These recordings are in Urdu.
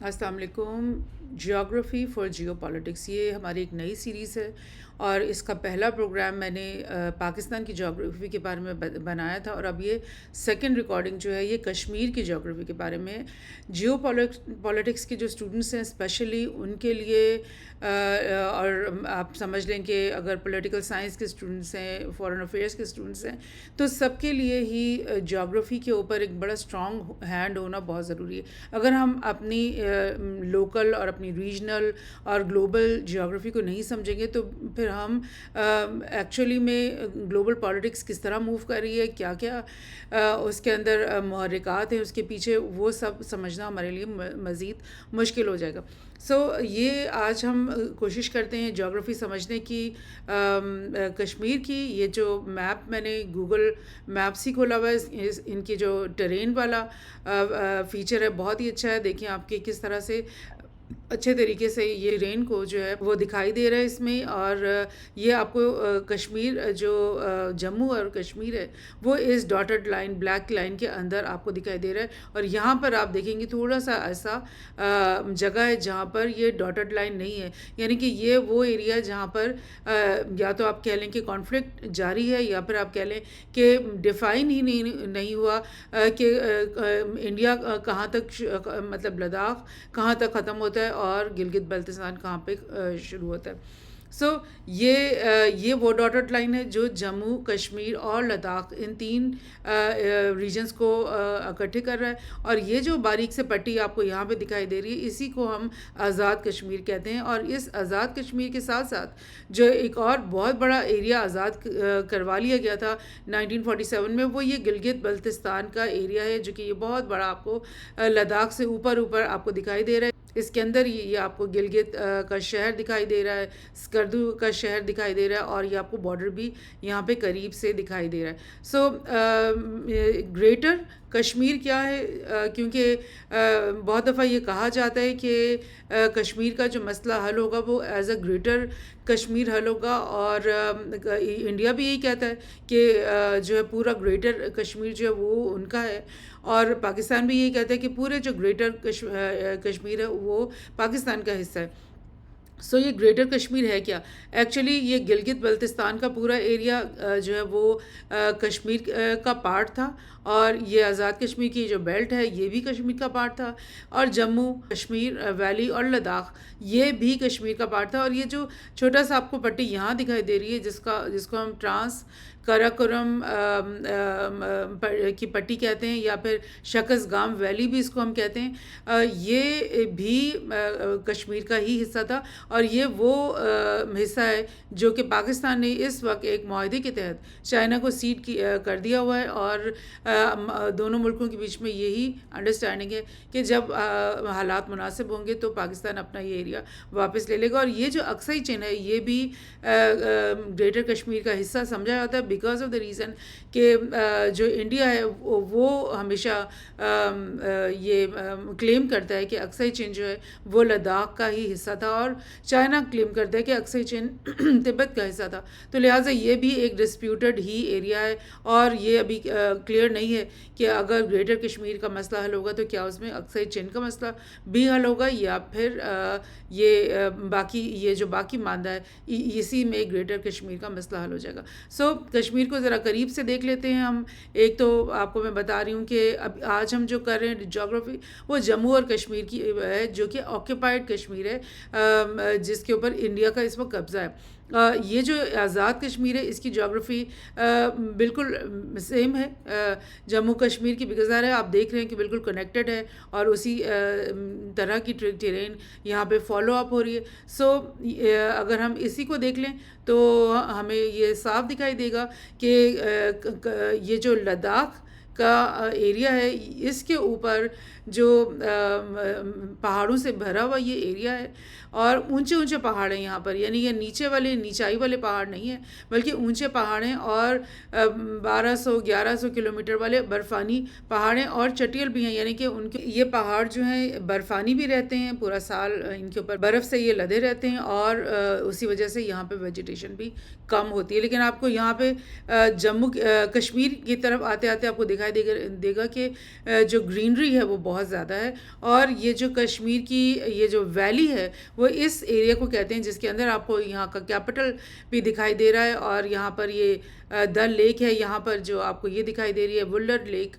السلام علیکم. جیوگرافی فار جیو پالیٹکس، یہ ہماری ایک نئی سیریز ہے اور اس کا پہلا پروگرام میں نے پاکستان کی جیوگرافی کے بارے میں بنایا تھا، اور اب یہ سیکنڈ ریکارڈنگ جو ہے یہ کشمیر کی جیوگرافی کے بارے میں. جیو پالیٹکس کے جو اسٹوڈنٹس ہیں اسپیشلی ان کے لیے، اور آپ سمجھ لیں کہ اگر پولیٹیکل سائنس کے اسٹوڈنٹس ہیں، فارن افیئرس کے اسٹوڈنٹس ہیں، تو سب کے لیے ہی جیوگرافی کے اوپر ایک بڑا اسٹرانگ ہینڈ ہونا بہت ضروری ہے. اگر ہم اپنی لوکل اور اپنی ریجنل اور گلوبل جیوگرافی کو نہیں سمجھیں گے تو پھر ہم ایکچولی میں گلوبل پالیٹکس کس طرح موو کر رہی ہے، کیا کیا اس کے اندر محرکات ہیں اس کے پیچھے، وہ سب سمجھنا ہمارے لیے مزید مشکل ہو جائے گا. یہ آج ہم کوشش کرتے ہیں جیوگرافی سمجھنے کی. کشمیر کی یہ جو میپ میں نے گوگل میپس ہی کھولا ہوا ہے، ان کی جو ٹرین والا فیچر ہے بہت ہی اچھا ہے. دیکھیں آپ کے کس طرح سے اچھے طریقے سے یہ رین کو جو ہے وہ دکھائی دے رہا ہے اس میں. اور یہ آپ کو کشمیر جو جموں اور کشمیر ہے وہ اس ڈاٹڈ لائن بلیک لائن کے اندر آپ کو دکھائی دے رہا ہے. اور یہاں پر آپ دیکھیں گے تھوڑا سا ایسا جگہ ہے جہاں پر یہ ڈاٹڈ لائن نہیں ہے، یعنی کہ یہ وہ ایریا جہاں پر یا تو آپ کہہ لیں کہ کانفلکٹ جاری ہے، یا پھر آپ کہہ لیں کہ ڈیفائن ہی نہیں ہوا کہ انڈیا کہاں تک، مطلب لداخ کہاں تک ختم ہوتا ہے اور گلگت بلتستان کہاں پہ شروع ہوتا ہے. یہ وہ ڈاٹڈ لائن ہے جو جموں کشمیر اور لداخ ان تین ریجنز کو اکٹھے کر رہا ہے. اور یہ جو باریک سے پٹی آپ کو یہاں پہ دکھائی دے رہی ہے اسی کو ہم آزاد کشمیر کہتے ہیں. اور اس آزاد کشمیر کے ساتھ ساتھ جو ایک اور بہت بڑا ایریا آزاد کروا لیا گیا تھا 1947 میں، وہ یہ گلگت بلتستان کا ایریا ہے، جو کہ یہ بہت بڑا آپ کو لداخ سے اوپر آپ کو دکھائی دے رہا ہے. اس کے اندر یہ آپ کو گلگت کا شہر دکھائی دے رہا ہے، اسکردو کا شہر دکھائی دے رہا ہے، اور یہ آپ کو بارڈر بھی یہاں پہ قریب سے دکھائی دے رہا ہے. گریٹر کشمیر کیا ہے؟ کیونکہ بہت دفعہ یہ کہا جاتا ہے کہ کشمیر کا جو مسئلہ حل ہوگا وہ ایز اے گریٹر کشمیر حل ہوگا، اور انڈیا بھی یہی کہتا ہے کہ جو ہے پورا گریٹر کشمیر جو ہے وہ ان کا ہے، اور پاکستان بھی یہی کہتا ہے کہ پورے جو گریٹر کشمیر ہے وہ پاکستان کا حصہ ہے. یہ گریٹر کشمیر ہے کیا؟ ایکچولی یہ گلگت بلتستان کا پورا ایریا جو ہے وہ کشمیر کا پارٹ تھا، اور یہ آزاد کشمیر کی جو بیلٹ ہے یہ بھی کشمیر کا پارٹ تھا، اور جموں کشمیر ویلی اور لداخ یہ بھی کشمیر کا پارٹ تھا. اور یہ جو چھوٹا سا آپ کو پٹی یہاں دکھائی دے رہی ہے جس کو ہم ٹرانس کراکورم کی پٹی کہتے ہیں، یا پھر شکس گام ویلی بھی اس کو ہم کہتے ہیں، یہ بھی کشمیر کا ہی حصہ تھا. اور یہ وہ حصہ ہے جو کہ پاکستان نے اس وقت ایک معاہدے کے تحت چائنا کو سیڈ کر دیا ہوا ہے، اور دونوں ملکوں کے بیچ میں یہی انڈرسٹینڈنگ ہے کہ جب حالات مناسب ہوں گے تو پاکستان اپنا یہ ایریا واپس لے لے گا. اور یہ جو اکسائی چین ہے یہ بھی گریٹر کشمیر کا حصہ سمجھا جاتا ہے، بیکاز آف دا ریزن کہ جو انڈیا ہے وہ ہمیشہ یہ کلیم کرتا ہے کہ اکسائی چین جو ہے وہ لداخ کا ہی حصہ تھا، اور چائنا کلیم کرتا ہے کہ اکسائی چین تبت کا حصہ تھا. تو لہٰذا یہ بھی ایک ڈسپیوٹڈ ہی ایریا ہے، اور یہ ابھی کلیئر نہیں ہے کہ اگر گریٹر کشمیر کا مسئلہ حل ہوگا تو کیا اس میں اکسائی چین کا مسئلہ بھی حل ہوگا، یا پھر یہ جو باقی ماندہ ہے اسی میں گریٹر کشمیر کا مسئلہ حل ہو جائے گا. کشمیر کو ذرا قریب سے دیکھ لیتے ہیں ہم. ایک تو آپ کو میں بتا رہی ہوں کہ اب آج ہم جو کر رہے ہیں جیوگرافی وہ جموں اور کشمیر کی ہے، جو کہ آکوپائڈ کشمیر ہے، جس کے اوپر انڈیا کا اس وقت قبضہ ہے. یہ جو آزاد کشمیر ہے اس کی جیوگرافی بالکل سیم ہے جموں کشمیر کی، بغیر ہے آپ دیکھ رہے ہیں کہ بالکل کنیکٹڈ ہے، اور اسی طرح کی ٹرین یہاں پہ فالو اپ ہو رہی ہے. اگر ہم اسی کو دیکھ لیں تو ہمیں یہ صاف دکھائی دے گا کہ یہ جو لداخ کا ایریا ہے اس کے اوپر جو پہاڑوں سے بھرا ہوا یہ ایریا ہے، اور اونچے اونچے پہاڑ ہیں یہاں پر، یعنی یہ نیچائی والے پہاڑ نہیں ہیں بلکہ اونچے پہاڑ ہیں، اور 1200-1100 کلومیٹر والے برفانی پہاڑ ہیں، اور چٹیل بھی ہیں، یعنی کہ ان کے یہ پہاڑ جو ہیں برفانی بھی رہتے ہیں، پورا سال ان کے اوپر برف سے یہ لدے رہتے ہیں، اور اسی وجہ سے یہاں پہ ویجیٹیشن بھی کم ہوتی ہے. لیکن آپ کو یہاں پہ جموں کشمیر کی طرف آتے آتے آپ کو دکھائی دے گا کہ جو گرینری ہے وہ بہت زیادہ ہے، اور یہ جو کشمیر کی یہ جو ویلی ہے وہ اس ایریا کو کہتے ہیں جس کے اندر آپ کو یہاں کا کیپٹل بھی دکھائی دے رہا ہے، اور یہاں پر یہ ڈل لیک ہے، یہاں پر جو آپ کو یہ دکھائی دے رہی ہے وولر لیک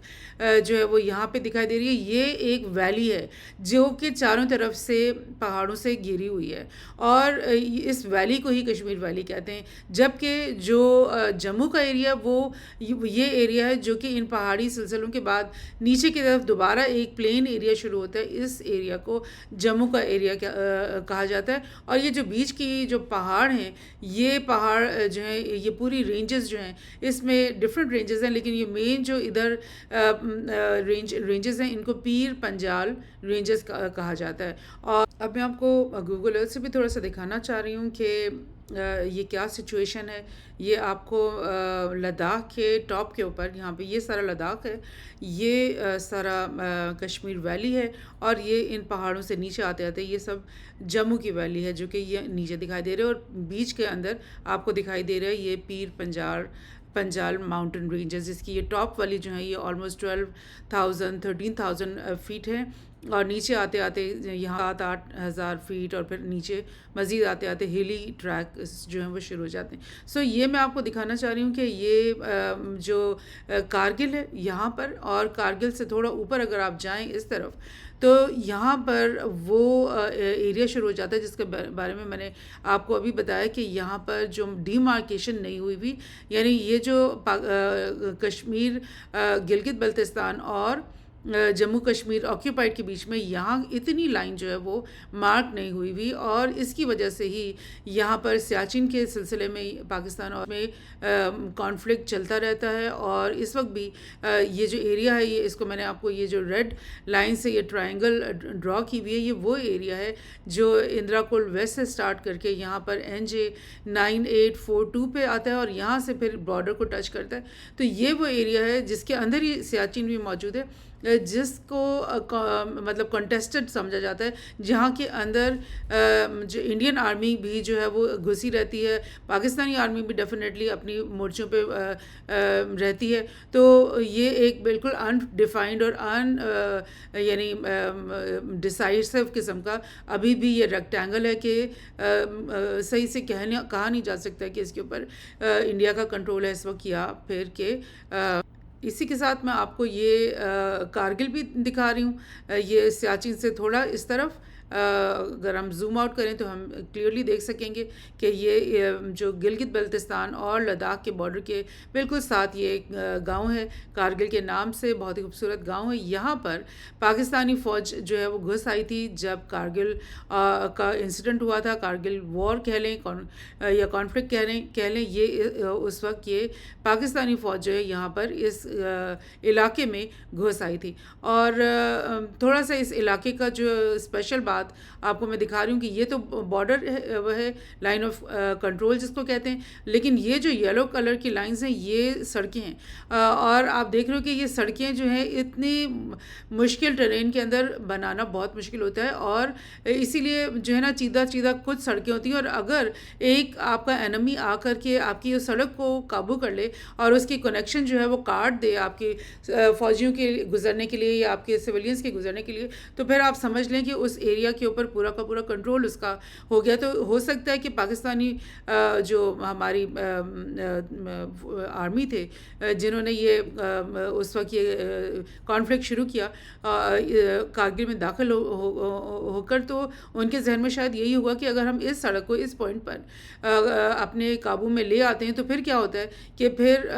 جو ہے وہ یہاں پہ دکھائی دے رہی ہے. یہ ایک ویلی ہے جو کہ چاروں طرف سے پہاڑوں سے گھری ہوئی ہے، اور اس ویلی کو ہی کشمیر ویلی کہتے ہیں. جبکہ جو جموں کا ایریا وہ یہ ایریا ہے جو کہ ان پہاڑی سلسلوں کے بعد نیچے کی طرف دوبارہ ایک پلین ایریا شروع ہوتا ہے. اس ایریا کو جموں کا ایریا کہا جاتا ہے. اور یہ جو بیچ کی جو پہاڑ ہیں، یہ پہاڑ جو ہیں یہ پوری رینجز جو ہیں اس میں ڈفرینٹ رینجز ہیں، لیکن یہ مین جو ادھر رینجز ہیں ان کو پیر پنجال رینجز کہا جاتا ہے. اور اب میں آپ کو گوگل ارتھ سے بھی تھوڑا سا دکھانا چاہ رہی ہوں کہ یہ کیا سچویشن ہے. یہ آپ کو لداخ کے ٹاپ کے اوپر یہاں پہ یہ سارا لداخ ہے، یہ سارا کشمیر ویلی ہے، اور یہ ان پہاڑوں سے نیچے آتے آتے یہ سب جموں کی ویلی ہے جو کہ یہ نیچے دکھائی دے رہے ہیں. اور بیچ کے اندر آپ کو دکھائی دے رہا ہے یہ پیر پنجال ماؤنٹین رینجز، جس کی یہ ٹاپ والی جو ہے یہ آلموسٹ 13,000 فیٹ ہے، اور نیچے آتے آتے یہاں 7-8 ہزار فیٹ، اور پھر نیچے مزید آتے آتے ہیلی ٹریک جو ہیں وہ شروع ہو جاتے ہیں. یہ میں آپ کو دکھانا چاہ رہی ہوں کہ یہ جو کارگل ہے یہاں پر، اور کارگل سے تھوڑا اوپر اگر آپ جائیں اس طرف تو یہاں پر وہ ایریا شروع ہو جاتا ہے جس کے بارے میں نے آپ کو ابھی بتایا کہ یہاں پر جو ڈی مارکیشن نہیں ہوئی بھی، یعنی یہ جو کشمیر گلگت بلتستان اور جموں کشمیر آکیوپائڈ کے بیچ میں یہاں اتنی لائن جو ہے وہ مارک نہیں ہوئی ہوئی، اور اس کی وجہ سے ہی یہاں پر سیاچن کے سلسلے میں پاکستان اور میں کانفلکٹ چلتا رہتا ہے. اور اس وقت بھی یہ جو ایریا ہے یہ اس کو میں نے آپ کو یہ جو ریڈ لائن سے یہ ٹرائنگل ڈرا کی ہوئی ہے، یہ وہ ایریا ہے جو اندرا کول ویسٹ سے سٹارٹ کر کے یہاں پر NJ 9842 پہ آتا ہے، اور یہاں سے پھر بارڈر کو ٹچ کرتا ہے. تو یہ وہ ایریا ہے جس کے اندر ہی سیاچن بھی موجود ہے، جس کو مطلب کنٹیسٹڈ سمجھا جاتا ہے، جہاں کے اندر جو انڈین آرمی بھی جو ہے وہ گھسی رہتی ہے، پاکستانی آرمی بھی ڈیفینیٹلی اپنی مورچوں پہ رہتی ہے. تو یہ ایک بالکل انڈیفائنڈ اور یعنی ڈیسائیسو قسم کا ابھی بھی یہ ریکٹینگل ہے کہ صحیح سے کہا نہیں جا سکتا کہ اس کے اوپر انڈیا کا کنٹرول ہے اس وقت یا پھر کہ اسی کے ساتھ میں آپ کو یہ کارگل بھی دکھا رہی ہوں. یہ سیاچن سے تھوڑا اس طرف اگر ہم زوم آؤٹ کریں تو ہم کلیئرلی دیکھ سکیں گے کہ یہ جو گلگت بلتستان اور لداخ کے بارڈر کے بالکل ساتھ یہ ایک گاؤں ہے کارگل کے نام سے، بہت ہی خوبصورت گاؤں ہے. یہاں پر پاکستانی فوج جو ہے وہ گھس آئی تھی جب کارگل کا انسیڈنٹ ہوا تھا. کارگل وار کہہ لیں یا کانفلکٹ کہہ لیں، یہ اس وقت یہ پاکستانی فوج جو ہے یہاں پر اس علاقے میں گھس آئی تھی. اور تھوڑا سا اس علاقے کا جو اسپیشل بات آپ کو میں دکھا رہی ہوں کہ یہ تو بارڈر ہے، وہ ہے لائن آف کنٹرول جس کو کہتے ہیں، لیکن یہ جو یلو کلر کی لائنز ہیں یہ سڑکیں ہیں. اور آپ دیکھ رہے ہو کہ یہ سڑکیں جو ہیں اتنی مشکل ٹرین کے اندر بنانا بہت مشکل ہوتا ہے، اور اسی لیے جو ہے نا چیدہ کچھ سڑکیں ہوتی ہیں، اور اگر ایک آپ کا انمی آ کر کے آپ کی اس سڑک کو قابو کر لے اور اس کی کنیکشن جو ہے وہ کاٹ دے آپ کے فوجیوں کے گزرنے کے لیے یا آپ کے سویلینز کے گزرنے کے لیے، تو پھر آپ سمجھ لیں کہ اس ایریا کے اوپر پورا کا پورا کنٹرول اس کا ہو گیا. تو ہو سکتا ہے کہ پاکستانی جو ہماری آرمی تھے جنہوں نے یہ اس وقت یہ کانفلکٹ شروع کیا کارگل میں داخل ہو کر، تو ان کے ذہن میں شاید یہی ہوا کہ اگر ہم اس سڑک کو اس پوائنٹ پر اپنے قابو میں لے آتے ہیں تو پھر کیا ہوتا ہے کہ پھر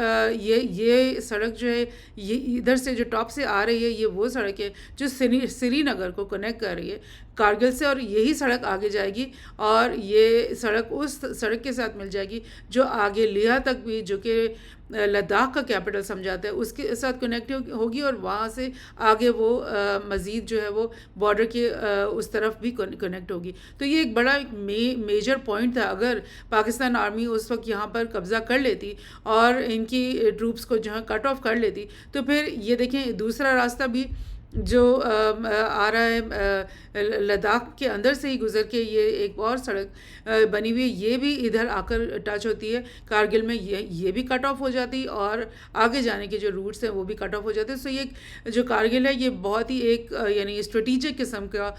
یہ سڑک جو ہے یہ ادھر سے جو ٹاپ سے آ رہی ہے یہ وہ سڑک ہے جو سری نگر کو کنیکٹ کر رہی ہے کارگل سے، اور یہی سڑک آگے جائے گی اور یہ سڑک اس سڑک کے ساتھ مل جائے گی جو آگے لیہ تک بھی، جو کہ لداخ کا کیپٹل سمجھاتا ہے، اس کے ساتھ کنیکٹ ہوگی، اور وہاں سے آگے وہ مزید جو ہے وہ بارڈر کے اس طرف بھی کنیکٹ ہوگی. تو یہ ایک بڑا میجر پوائنٹ تھا. اگر پاکستان آرمی اس وقت یہاں پر قبضہ کر لیتی اور ان کی ٹروپس کو جہاں کٹ آف کر لیتی تو پھر یہ دیکھیں دوسرا راستہ بھی جو آ رہا ہے لداخ کے اندر سے ہی گزر کے یہ ایک اور سڑک بنی ہوئی ہے، یہ بھی ادھر آ کر ٹچ ہوتی ہے کارگل میں، یہ بھی کٹ آف ہو جاتی، اور آگے جانے کے جو روٹس ہیں وہ بھی کٹ آف ہو جاتے ہیں. سو یہ جو کارگل ہے یہ بہت ہی ایک یعنی اسٹریٹجک قسم کا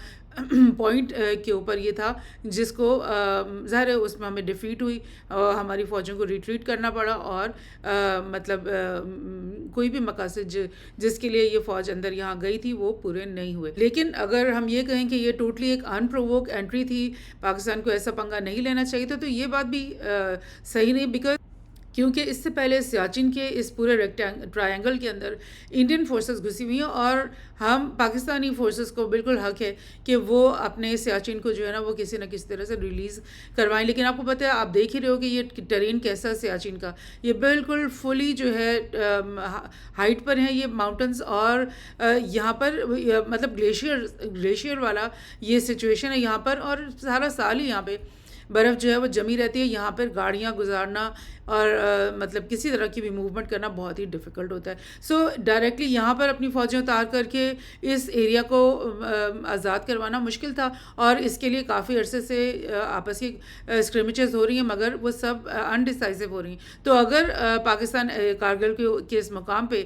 پوائنٹ کے اوپر یہ تھا، جس کو ظاہر ہے اس میں ہمیں ڈیفیٹ ہوئی، ہماری فوجوں کو ریٹریٹ کرنا پڑا، اور مطلب کوئی بھی مقاصد جس کے لیے یہ فوج اندر یہاں گئی تھی وہ پورے نہیں ہوئے. لیکن اگر ہم یہ کہیں کہ یہ ٹوٹلی ایک ان پرووک انٹری تھی، پاکستان کو ایسا پنگا نہیں لینا چاہیے تھا، تو یہ بات بھی صحیح نہیں، بیکاز کیونکہ اس سے پہلے سیاچن کے اس پورے ٹرائنگل کے اندر انڈین فورسز گھسی ہوئی ہیں، اور ہم پاکستانی فورسز کو بالکل حق ہے کہ وہ اپنے سیاچن کو جو ہے نا وہ کسی نہ کسی طرح سے ریلیز کروائیں. لیکن آپ کو پتہ ہے، آپ دیکھ ہی رہے ہو کہ یہ ٹرین کیسا ہے سیاچن کا، یہ بالکل فلی جو ہے ہائٹ پر ہیں یہ ماؤنٹنز، اور یہاں پر مطلب گلیشیئر والا یہ سچویشن ہے یہاں پر، اور سارا سال ہی یہاں پہ برف جو ہے وہ جمی رہتی ہے. یہاں پر گاڑیاں گزارنا اور مطلب کسی طرح کی بھی موومنٹ کرنا بہت ہی ڈیفیکلٹ ہوتا ہے. سو ڈائریکٹلی یہاں پر اپنی فوجیں اتار کر کے اس ایریا کو آزاد کروانا مشکل تھا، اور اس کے لیے کافی عرصے سے آپس کی اسکرمچز ہو رہی ہیں، مگر وہ سب انڈیسائزو ہو رہی ہیں. تو اگر پاکستان کارگل کے اس مقام پہ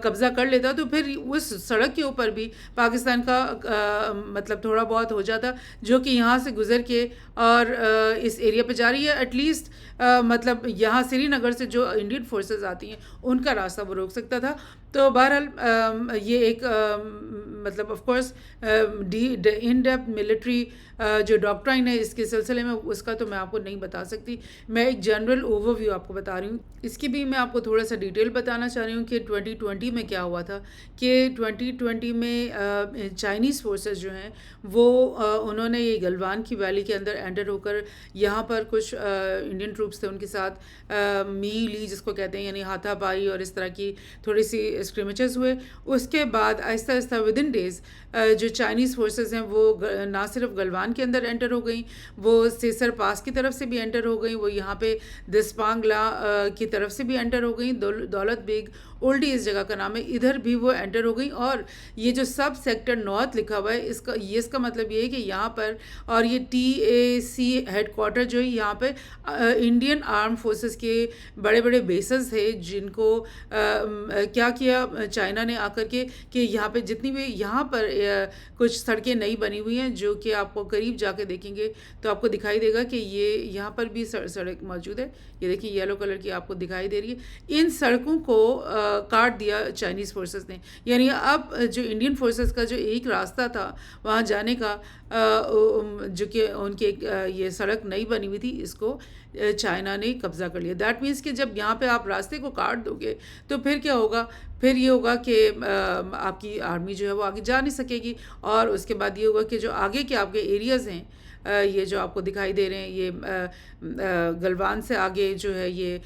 قبضہ کر لیتا تو پھر اس سڑک کے اوپر بھی پاکستان کا مطلب تھوڑا بہت ہو جاتا، جو کہ یہاں سے گزر کے اور اس ایریا پہ جا رہی ہے. ایٹ لیسٹ مطلب یہاں سری نگر سے جو انڈین فورسز آتی ہیں ان کا راستہ وہ روک سکتا تھا. تو بہرحال یہ ایک مطلب of course in depth military جو ڈاکٹرائن ہے اس کے سلسلے میں، اس کا تو میں آپ کو نہیں بتا سکتی. میں ایک جنرل اوور ویو آپ کو بتا رہی ہوں. اس کی بھی میں آپ کو تھوڑا سا ڈیٹیل بتانا چاہ رہی ہوں کہ 2020 میں کیا ہوا تھا. کہ 2020 میں چائنیز فورسز جو ہیں وہ انہوں نے یہ گلوان کی ویلی کے اندر انٹر ہو کر یہاں پر کچھ انڈین ٹروپس تھے ان کے ساتھ می لی جس کو کہتے ہیں، یعنی ہاتھا پائی اور اس طرح کی تھوڑی سی اسکرمچز ہوئے. اس کے بعد آہستہ آہستہ ود ان ڈیز جو چائنیز فورسز ہیں وہ نہ صرف گلوان کے اندر انٹر ہو گئیں، وہ سیسر پاس کی طرف سے بھی انٹر ہو گئیں، وہ یہاں پہ دسپانگلا کی طرف سے بھی انٹر ہو گئیں. دولت بیگ اولڈی اس جگہ کا نام ہے، ادھر بھی وہ انٹر ہو گئیں. اور یہ جو سب سیکٹر نارتھ لکھا ہوا ہے اس کا مطلب یہ ہے کہ یہاں پر، اور یہ TAC ہیڈ کوارٹر جو ہے یہاں پہ انڈین آرم فورسز کے بڑے بڑے بیسز تھے، جن کو کیا کیا چائنا نے آ کر کے کہ یہاں پہ جتنی بھی یہاں پر کچھ سڑکیں نئی بنی ہوئی ہیں جو کہ آپ کو قریب جا کے دیکھیں گے تو آپ کو دکھائی دے گا کہ یہ یہاں پر بھی سڑک موجود ہے. یہ دیکھیں یلو کلر کی آپ کو دکھائی دے رہی ہے. ان سڑکوں کو کاٹ دیا چائنیز فورسز نے. یعنی اب جو انڈین فورسز کا جو ایک راستہ تھا وہاں جانے کا، جو کہ ان کی یہ سڑک نئی بنی ہوئی تھی، اس کو چائنا نے قبضہ کر لیا. دیٹ مینس کہ جب یہاں پہ آپ راستے کو کاٹ دو گے تو پھر کیا ہوگا؟ پھر یہ ہوگا کہ آپ کی آرمی جو ہے وہ آگے جا نہیں سکے گی، اور اس کے بعد یہ ہوگا کہ جو آگے کے آپ کے ایریاز ہیں، یہ جو آپ کو دکھائی دے رہے ہیں، یہ گلوان سے آگے جو ہے یہ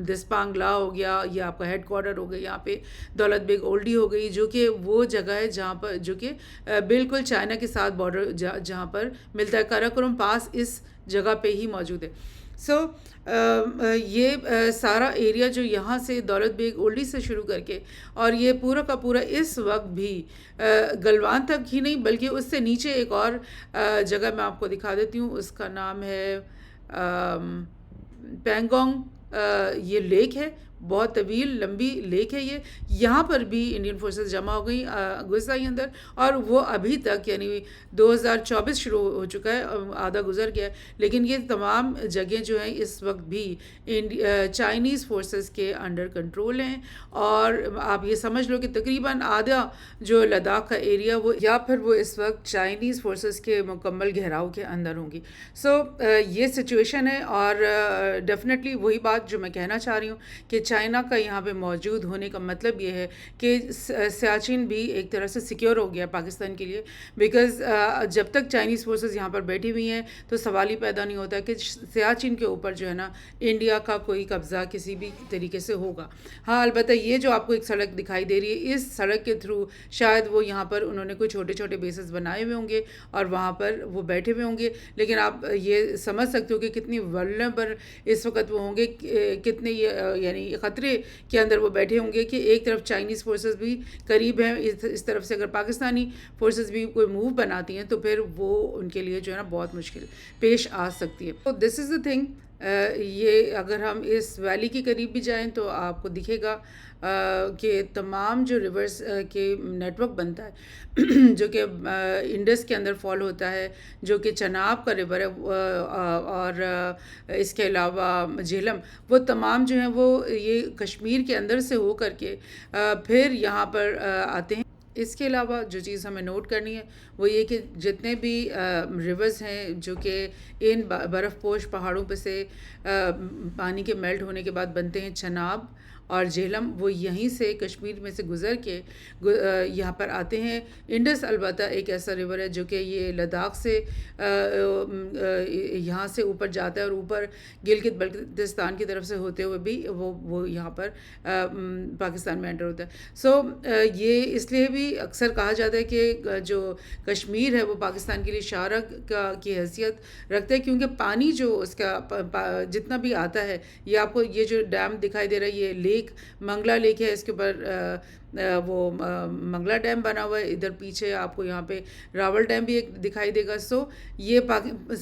دسپانگلا ہو گیا، یہ آپ کا ہیڈ کوارٹر ہو گیا، یہاں پہ دولت بیگ اولڈی ہو گئی، جو کہ وہ جگہ ہے جہاں پر جو کہ بالکل چائنا کے ساتھ بارڈر جہاں پر ملتا ہے. کراکورم پاس اس جگہ پہ ہی موجود ہے. سو یہ سارا ایریا جو یہاں سے دولت بیگ اولڈی سے شروع کر کے، اور یہ پورا کا پورا اس وقت بھی گلوان تک ہی نہیں بلکہ اس سے نیچے ایک اور جگہ میں آپ کو دکھا دیتی ہوں. اس کا نام ہے پینگونگ. یہ لیک ہے، بہت طویل لمبی لیک ہے. یہاں پر بھی انڈین فورسز جمع ہو گئیں، گھس آئی اندر، اور وہ ابھی تک یعنی 2024 شروع ہو چکا ہے، آدھا گزر گیا ہے، لیکن یہ تمام جگہیں جو ہیں اس وقت بھی چائنیز فورسز کے انڈر کنٹرول ہیں. اور آپ یہ سمجھ لو کہ تقریباً آدھا جو لداخ کا ایریا وہ یا پھر وہ اس وقت چائنیز فورسز کے مکمل گھیراؤ کے اندر ہوں گی. سو یہ سچویشن ہے، اور ڈیفینیٹلی وہی بات جو میں کہنا چاہ رہی ہوں کہ چائنا کا یہاں پہ موجود ہونے کا مطلب یہ ہے کہ سیاچن بھی ایک طرح سے سیکیور ہو گیا پاکستان کے لیے. بیکاز جب تک چائنیز فورسز یہاں پر بیٹھی ہوئی ہیں تو سوال ہی پیدا نہیں ہوتا کہ سیاچن کے اوپر جو ہے نا انڈیا کا کوئی قبضہ کسی بھی طریقے سے ہوگا. ہاں البتہ یہ جو آپ کو ایک سڑک دکھائی دے رہی ہے، اس سڑک کے تھرو شاید وہ یہاں پر انہوں نے کوئی چھوٹے چھوٹے بیسز بنائے ہوئے ہوں گے اور وہاں پر وہ بیٹھے ہوئے ہوں گے. لیکن آپ یہ سمجھ سکتے ہو کہ کتنی ولنریبل اس وقت وہ ہوں گے، کتنے یعنی خطرے کے اندر وہ بیٹھے ہوں گے کہ ایک طرف چائنیز فورسز بھی قریب ہیں، اس طرف سے اگر پاکستانی فورسز بھی کوئی موو بناتی ہیں تو پھر وہ ان کے لیے جو ہے نا بہت مشکل پیش آ سکتی ہے. تو دس از دا تھنگ. یہ اگر ہم اس ویلی کے قریب بھی جائیں تو آپ کو دکھے گا کہ تمام جو ریورس کے نیٹ ورک بنتا ہے جو کہ انڈس کے اندر فال ہوتا ہے، جو کہ چناب کا ریور ہے، اور اس کے علاوہ جہلم، وہ تمام جو ہیں وہ یہ کشمیر کے اندر سے ہو کر کے پھر یہاں پر آتے ہیں. اس کے علاوہ جو چیز ہمیں نوٹ کرنی ہے وہ یہ کہ جتنے بھی ریورز ہیں جو کہ ان برف پوش پہاڑوں پہ سے پانی کے میلٹ ہونے کے بعد بنتے ہیں، چناب اور جہلم، وہ یہیں سے کشمیر میں سے گزر کے یہاں پر آتے ہیں. انڈس البتہ ایک ایسا ریور ہے جو کہ یہ لداخ سے یہاں سے اوپر جاتا ہے اور اوپر گلگت بلتستان کی طرف سے ہوتے ہوئے بھی وہ یہاں پر پاکستان میں انٹر ہوتا ہے. سو یہ اس لیے بھی اکثر کہا جاتا ہے کہ جو کشمیر ہے وہ پاکستان کے لیے شارک کی حیثیت رکھتا ہے، کیونکہ پانی جو اس کا جتنا بھی آتا ہے، یہ آپ کو یہ جو ڈیم دکھائی دے رہا ہے، یہ لیک منگلا لیک ہے، اس کے اوپر وہ منگلا ڈیم بنا ہوا ہے. ادھر پیچھے آپ کو یہاں پہ راول ڈیم بھی ایک دکھائی دے گا. سو یہ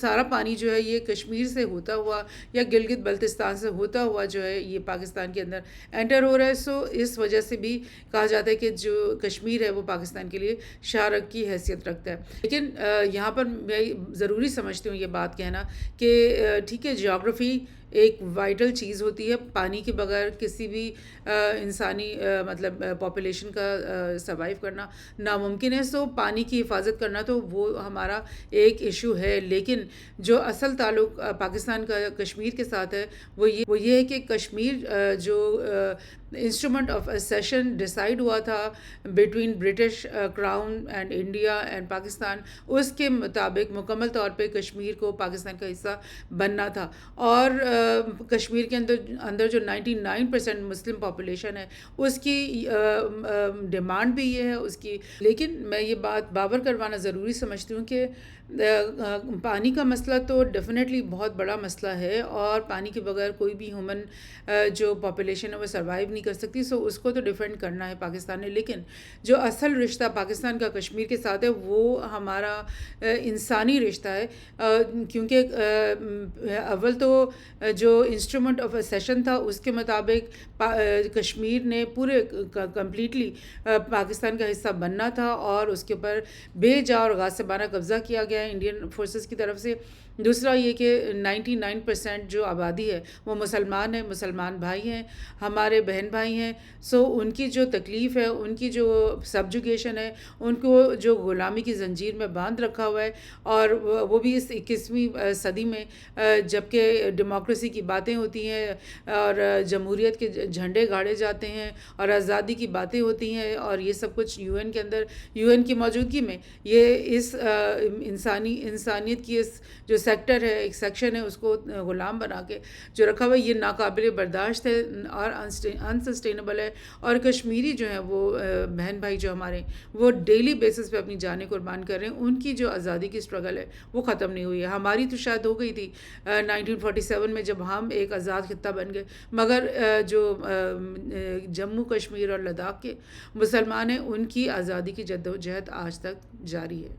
سارا پانی جو ہے یہ کشمیر سے ہوتا ہوا یا گلگت بلتستان سے ہوتا ہوا جو ہے یہ پاکستان کے اندر انٹر ہو رہا ہے. سو اس وجہ سے بھی کہا جاتا ہے کہ جو کشمیر ہے وہ پاکستان کے لیے شارک کی حیثیت رکھتا ہے. لیکن یہاں پر میں ضروری سمجھتی ہوں یہ بات کہنا کہ ٹھیک ہے، جیوگرافی ایک وائٹل چیز ہوتی ہے، پانی کے بغیر کسی بھی انسانی مطلب پاپولیشن کا سروائیو کرنا ناممکن ہے. سو پانی کی حفاظت کرنا تو وہ ہمارا ایک ایشو ہے، لیکن جو اصل تعلق پاکستان کا کشمیر کے ساتھ ہے وہ یہ ہے کہ کشمیر جو انسٹرومنٹ آف سیشن ڈیسائیڈ ہوا تھا between British crown and India and Pakistan, اس کے مطابق مکمل طور پہ کشمیر کو پاکستان کا حصہ بننا تھا. اور کشمیر کے اندر جو 99% مسلم پاپولیشن ہے اس کی ڈیمانڈ بھی یہ ہے اس کی. لیکن میں یہ بات بابر کروانا ضروری سمجھتی ہوں کہ پانی کا مسئلہ تو ڈیفینیٹلی بہت بڑا مسئلہ ہے، اور پانی کے بغیر کوئی بھی ہیومن جو پاپولیشن ہے وہ سروائیو نہیں کر سکتی. سو اس کو تو ڈیفینڈ کرنا ہے پاکستان نے. لیکن جو اصل رشتہ پاکستان کا کشمیر کے ساتھ ہے وہ ہمارا انسانی رشتہ ہے، کیونکہ اول تو جو انسٹرومنٹ آف سیشن تھا اس کے مطابق کشمیر نے پورے کمپلیٹلی پاکستان کا حصہ بننا تھا، اور اس کے اوپر بے جا اور غاصبانہ قبضہ کیا گیا ہے انڈین فورسز کی طرف سے. دوسرا یہ کہ 99% جو آبادی ہے وہ مسلمان ہیں، مسلمان بھائی ہیں، ہمارے بہن بھائی ہیں. سو ان کی جو تکلیف ہے، ان کی جو سبجوگیشن ہے، ان کو جو غلامی کی زنجیر میں باندھ رکھا ہوا ہے، اور وہ بھی اس 21ویں صدی میں جبکہ ڈیموکریسی کی باتیں ہوتی ہیں اور جمہوریت کے جھنڈے گاڑے جاتے ہیں اور آزادی کی باتیں ہوتی ہیں، اور یہ سب کچھ UN کے اندر، UN کی موجودگی میں یہ اس انسانیت کی اس جو سیکٹر ہے، ایک سیکشن ہے، اس کو غلام بنا کے جو رکھا ہوا ہے، یہ ناقابل برداشت ہے اور انسسٹینیبل ہے. اور کشمیری جو ہیں وہ بہن بھائی جو ہمارے وہ ڈیلی بیسس پہ اپنی جانیں قربان کر رہے ہیں. ان کی جو آزادی کی اسٹرگل ہے وہ ختم نہیں ہوئی ہے. ہماری تو شاید ہو گئی تھی 1947 میں جب ہم ایک آزاد خطہ بن گئے، مگر جو جموں کشمیر اور لداخ کے مسلمان ہیں ان کی آزادی کی جدوجہد آج تک جاری ہے.